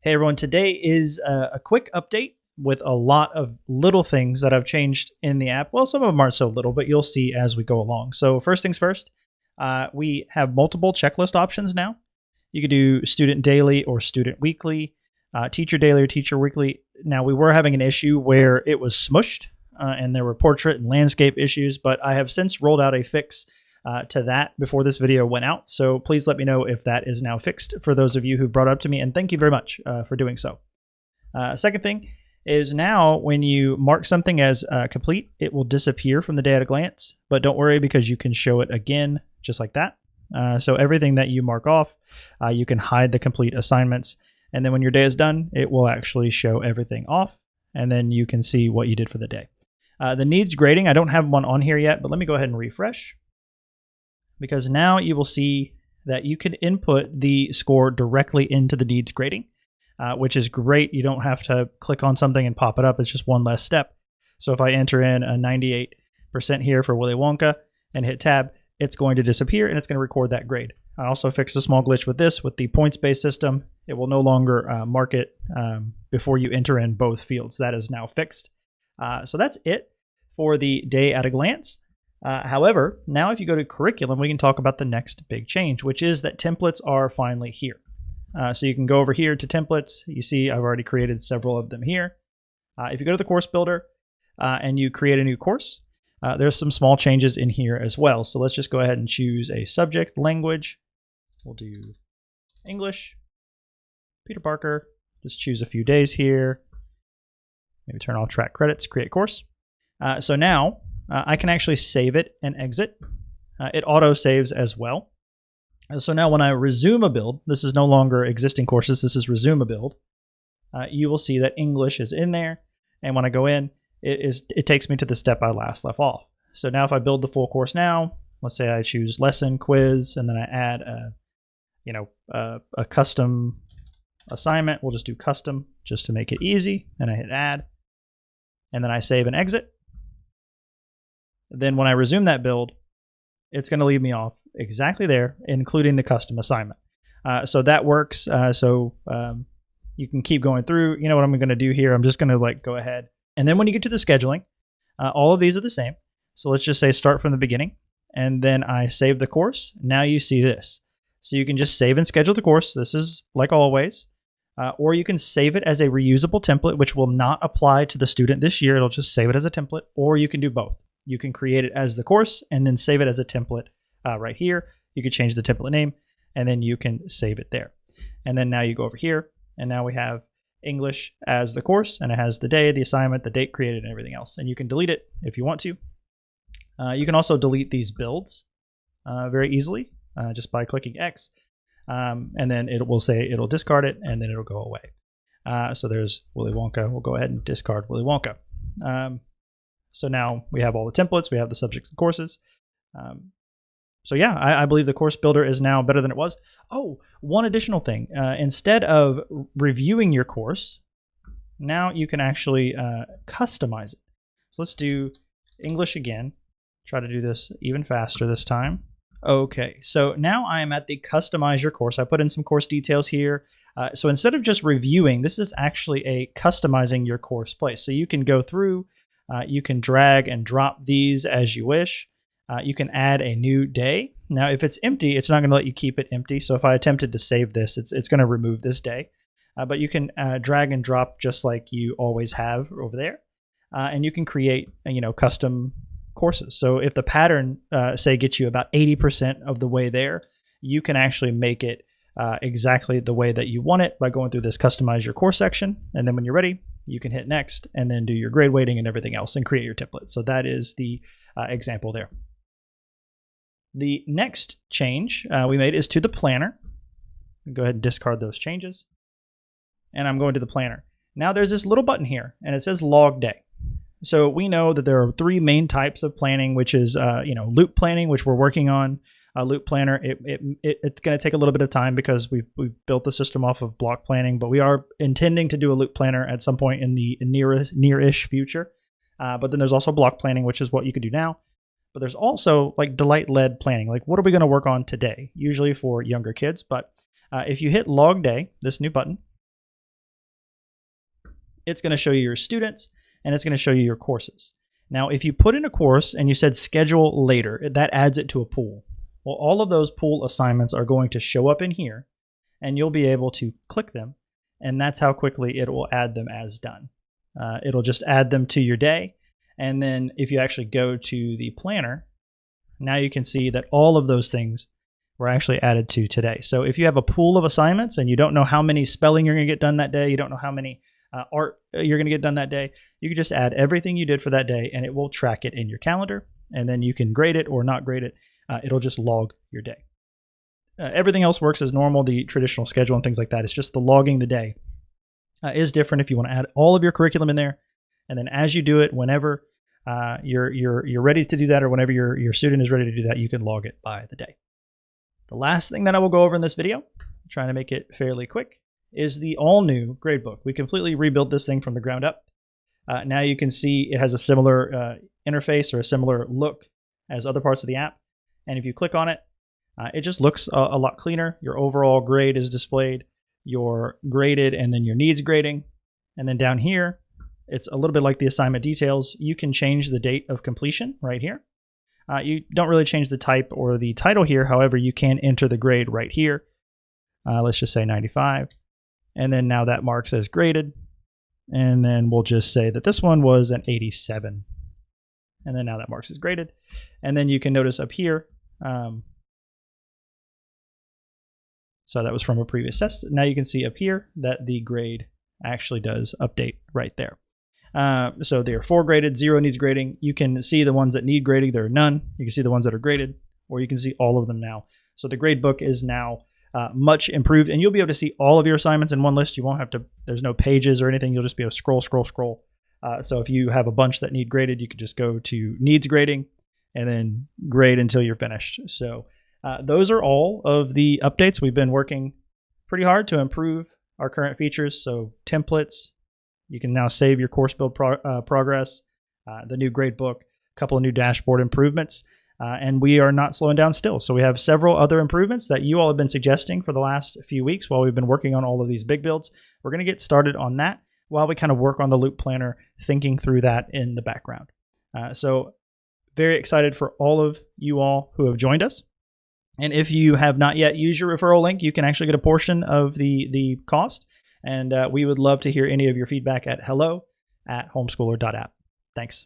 Hey everyone, today is a quick update with a lot of little things that I've changed in the app. Well, some of them aren't so little, but you'll see as we go along. So first things first, we have multiple checklist options now. You could do student daily or student weekly, teacher daily or teacher weekly. Now we were having an issue where it was smushed and there were portrait and landscape issues, but I have since rolled out a fix to that before this video went out. So please let me know if that is now fixed for those of you who brought it up to me, and thank you very much for doing so. Second thing is now when you mark something as complete, it will disappear from the day at a glance, but don't worry because you can show it again just like that. So everything that you mark off, you can hide the complete assignments, and then when your day is done, it will actually show everything off, and then you can see what you did for the day. The needs grading, I don't have one on here yet, but let me go ahead and refresh. Because now you will see that you can input the score directly into the needs grading, which is great. You don't have to click on something and pop it up. It's just one less step. So if I enter in a 98% here for Willy Wonka and hit tab, it's going to disappear and it's going to record that grade. I also fixed a small glitch with this. With the points-based system, it will no longer mark it before you enter in both fields. That is now fixed. So that's it for the day at a glance. However, now if you go to curriculum, we can talk about the next big change, which is that templates are finally here. So you can go over here to templates. You see I've already created several of them here. If you go to the course builder and you create a new course, there's some small changes in here as well. So let's just go ahead and choose a subject language. We'll do English, Peter Parker, just choose a few days here. Maybe turn off track credits, create course. So now, I can actually save it and exit. It auto saves as well. So now when I resume a build, this is no longer existing courses, this is resume a build. You will see that English is in there. And when I go in, it takes me to the step I last left off. So now if I build the full course now, let's say I choose lesson, quiz, and then I add a custom assignment. We'll just do custom just to make it easy. And I hit add. And then I save and exit. Then when I resume that build, it's going to leave me off exactly there, including the custom assignment. So that works. You can keep going through. You know what I'm going to do here? I'm just going to go ahead. And then when you get to the scheduling, all of these are the same. So let's just say start from the beginning. And then I save the course. Now you see this. So you can just save and schedule the course. This is like always. Or you can save it as a reusable template, which will not apply to the student this year. It'll just save it as a template. Or you can do both. You can create it as the course and then save it as a template right here. You could change the template name and then you can save it there. And then now you go over here and now we have English as the course and it has the day, the assignment, the date created and everything else. And you can delete it if you want to. You can also delete these builds very easily just by clicking X. And then it will say it'll discard it and then it'll go away. So there's Willy Wonka. We'll go ahead and discard Willy Wonka. So now we have all the templates, we have the subjects and courses. So yeah, I believe the course builder is now better than it was. Oh, one additional thing. Instead of reviewing your course, now you can actually customize it. So let's do English again. Try to do this even faster this time. Okay, so now I am at the customize your course. I put in some course details here. So instead of just reviewing, this is actually a customizing your course place. So you can go through, you can drag and drop these as you wish. You can add a new day. Now, if it's empty, it's not going to let you keep it empty. So if I attempted to save this, it's going to remove this day. But you can drag and drop just like you always have over there. And you can create, custom courses. So if the pattern, say, gets you about 80% of the way there, you can actually make it exactly the way that you want it by going through this customize your course section. And then when you're ready, you can hit next and then do your grade weighting and everything else and create your template. So that is the example there. The next change we made is to the planner. Go ahead and discard those changes. And I'm going to the planner. Now there's this little button here and it says log day. So we know that there are three main types of planning, which is loop planning, which we're working on. Loop planner, it's going to take a little bit of time because we've built the system off of block planning, but we are intending to do a loop planner at some point in the near-ish future. But then there's also block planning, which is what you could do now. But there's also like delight-led planning. Like, what are we going to work on today? Usually for younger kids. But if you hit log day, this new button, it's going to show you your students, and it's going to show you your courses. Now, if you put in a course and you said schedule later, that adds it to a pool. Well, all of those pool assignments are going to show up in here, and you'll be able to click them, and that's how quickly it will add them as done. It'll just add them to your day, and then if you actually go to the planner, now you can see that all of those things were actually added to today. So if you have a pool of assignments and you don't know how many spelling you're going to get done that day, you don't know how many art you're going to get done that day, you can just add everything you did for that day, and it will track it in your calendar, and then you can grade it or not grade it. It'll just log your day. Everything else works as normal, the traditional schedule and things like that. It's just the logging the day is different if you want to add all of your curriculum in there. And then as you do it, whenever you're ready to do that, or whenever your student is ready to do that, you can log it by the day. The last thing that I will go over in this video, trying to make it fairly quick, is the all-new Gradebook. We completely rebuilt this thing from the ground up. Now you can see it has a similar interface or a similar look as other parts of the app. And if you click on it, it just looks a lot cleaner. Your overall grade is displayed, your graded, and then your needs grading. And then down here, it's a little bit like the assignment details. You can change the date of completion right here. You don't really change the type or the title here. However, you can enter the grade right here. Let's just say 95. And then now that marks as graded. And then we'll just say that this one was an 87. And then now that marks as graded. And then you can notice up here, so that was from a previous test. Now you can see up here that the grade actually does update right there. So there are 4 graded, 0 needs grading. You can see the ones that need grading. There are none. You can see the ones that are graded, or you can see all of them now. So the Gradebook is now much improved, and you'll be able to see all of your assignments in one list. You won't have to, there's no pages or anything. You'll just be able to scroll, scroll, scroll. So if you have a bunch that need graded, you could just go to needs grading and then grade until you're finished. So those are all of the updates. We've been working pretty hard to improve our current features. So templates, you can now save your course build progress, the new Gradebook, a couple of new dashboard improvements, and we are not slowing down still. So we have several other improvements that you all have been suggesting for the last few weeks while we've been working on all of these big builds. We're going to get started on that while we kind of work on the loop planner, thinking through that in the background. So very excited for all of you all who have joined us. And if you have not yet used your referral link, you can actually get a portion of the cost. And we would love to hear any of your feedback at hello@homeschooler.app. Thanks.